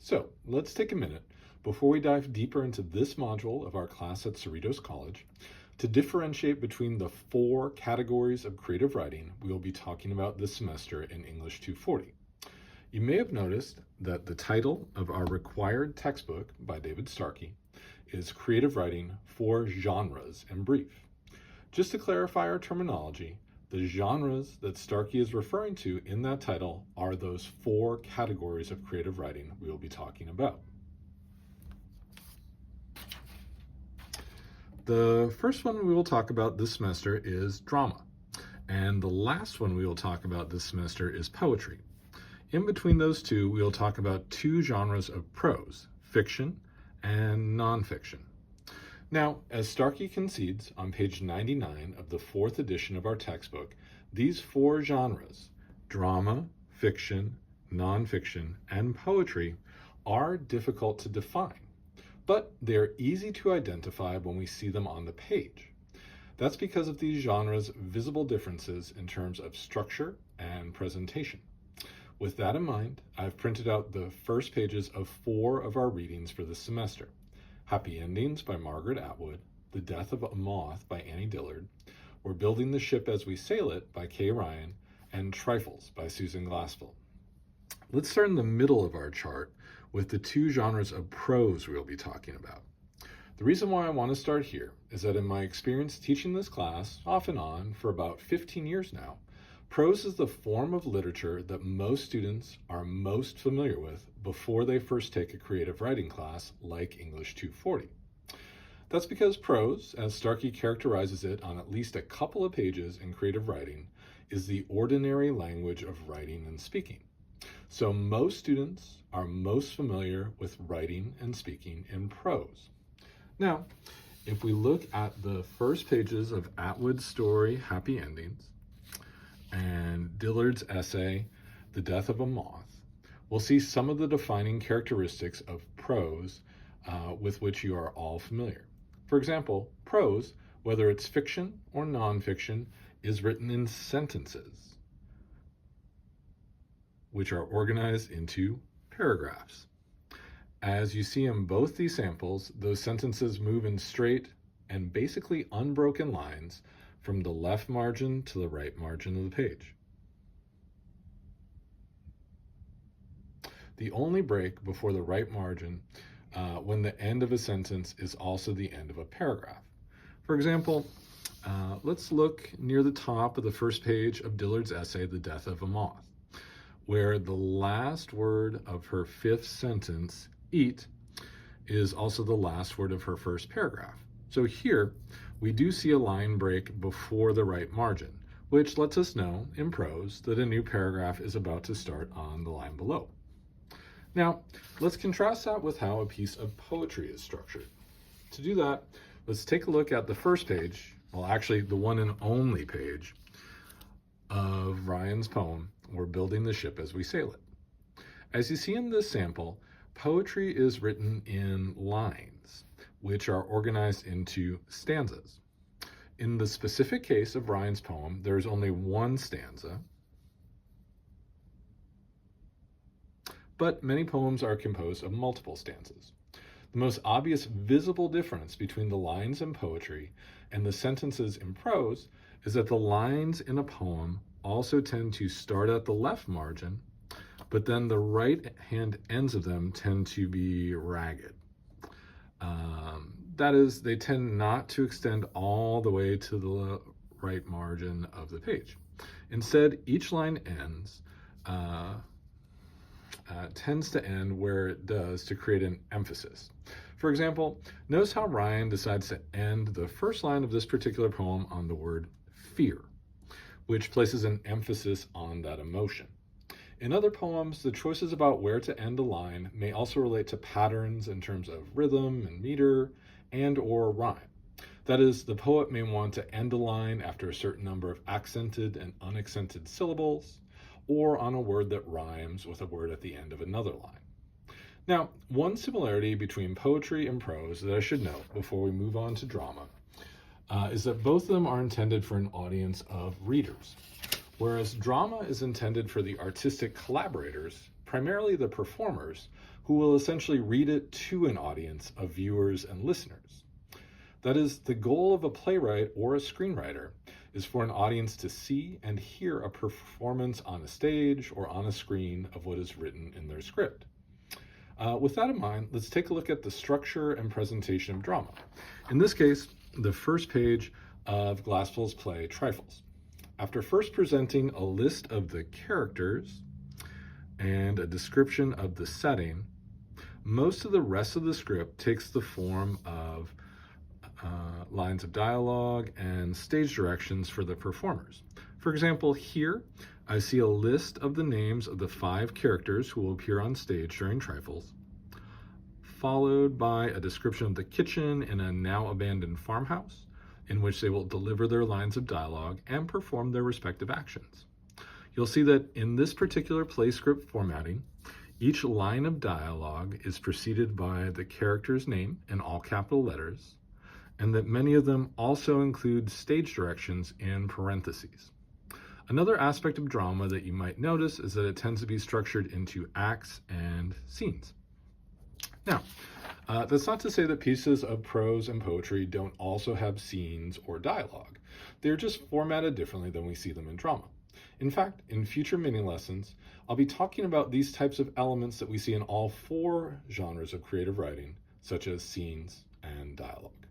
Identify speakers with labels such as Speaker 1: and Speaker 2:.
Speaker 1: So let's take a minute before we dive deeper into this module of our class at Cerritos College to differentiate between the 4 categories of creative writing we will be talking about this semester in English 240. You may have noticed that the title of our required textbook by David Starkey is Creative Writing 4 Genres in Brief. Just to clarify our terminology, the genres that Starkey is referring to in that title are those 4 categories of creative writing we will be talking about. The first one we will talk about this semester is drama, and the last one we will talk about this semester is poetry. In between those two, we will talk about 2 genres of prose, fiction and nonfiction. Now, as Starkey concedes on page 99 of the 4th edition of our textbook, these 4 genres, drama, fiction, nonfiction, and poetry, are difficult to define, but they're easy to identify when we see them on the page. That's because of these genres' visible differences in terms of structure and presentation. With that in mind, I've printed out the first pages of 4 of our readings for this semester. Happy Endings by Margaret Atwood, The Death of a Moth by Annie Dillard, We're Building the Ship as We Sail It by Kay Ryan, and Trifles by Susan Glaspell. Let's start in the middle of our chart with the 2 genres of prose we'll be talking about. The reason why I want to start here is that in my experience teaching this class, off and on, for about 15 years now, prose is the form of literature that most students are most familiar with before they first take a creative writing class like English 240. That's because prose, as Starkey characterizes it on at least a couple of pages in creative writing, is the ordinary language of writing and speaking. So most students are most familiar with writing and speaking in prose. Now, if we look at the first pages of Atwood's story, Happy Endings, and Dillard's essay, The Death of a Moth, we'll see some of the defining characteristics of prose with which you are all familiar. For example, prose, whether it's fiction or nonfiction, is written in sentences, which are organized into paragraphs. As you see in both these samples, those sentences move in straight and basically unbroken lines from the left margin to the right margin of the page. The only break before the right margin when the end of a sentence is also the end of a paragraph. For example, let's look near the top of the first page of Dillard's essay, The Death of a Moth, where the last word of her 5th sentence, eat, is also the last word of her first paragraph. So here, we do see a line break before the right margin, which lets us know in prose that a new paragraph is about to start on the line below. Now, let's contrast that with how a piece of poetry is structured. To do that, let's take a look at the first page, well, actually the one and only page of Ryan's poem, We're Building the Ship as We Sail It. As you see in this sample, poetry is written in lines, which are organized into stanzas. In the specific case of Ryan's poem, there is only one stanza, but many poems are composed of multiple stanzas. The most obvious visible difference between the lines in poetry and the sentences in prose is that the lines in a poem also tend to start at the left margin, but then the right-hand ends of them tend to be ragged. That is, they tend not to extend all the way to the right margin of the page. Instead, each line tends to end where it does to create an emphasis. For example, notice how Ryan decides to end the first line of this particular poem on the word fear, which places an emphasis on that emotion. In other poems, the choices about where to end a line may also relate to patterns in terms of rhythm and meter and/or rhyme. That is, the poet may want to end a line after a certain number of accented and unaccented syllables, or on a word that rhymes with a word at the end of another line. Now, one similarity between poetry and prose that I should note before we move on to drama is that both of them are intended for an audience of readers. Whereas drama is intended for the artistic collaborators, primarily the performers, who will essentially read it to an audience of viewers and listeners. That is, the goal of a playwright or a screenwriter is for an audience to see and hear a performance on a stage or on a screen of what is written in their script. With that in mind, let's take a look at the structure and presentation of drama. In this case, the first page of Glaspell's play, Trifles. After first presenting a list of the characters and a description of the setting, most of the rest of the script takes the form of lines of dialogue and stage directions for the performers. For example, here I see a list of the names of the 5 characters who will appear on stage during Trifles, followed by a description of the kitchen in a now abandoned farmhouse, in which they will deliver their lines of dialogue and perform their respective actions. You'll see that in this particular play script formatting, each line of dialogue is preceded by the character's name in all capital letters, and that many of them also include stage directions in parentheses. Another aspect of drama that you might notice is that it tends to be structured into acts and scenes. Now, that's not to say that pieces of prose and poetry don't also have scenes or dialogue. They're just formatted differently than we see them in drama. In fact, in future mini lessons, I'll be talking about these types of elements that we see in all 4 genres of creative writing, such as scenes and dialogue.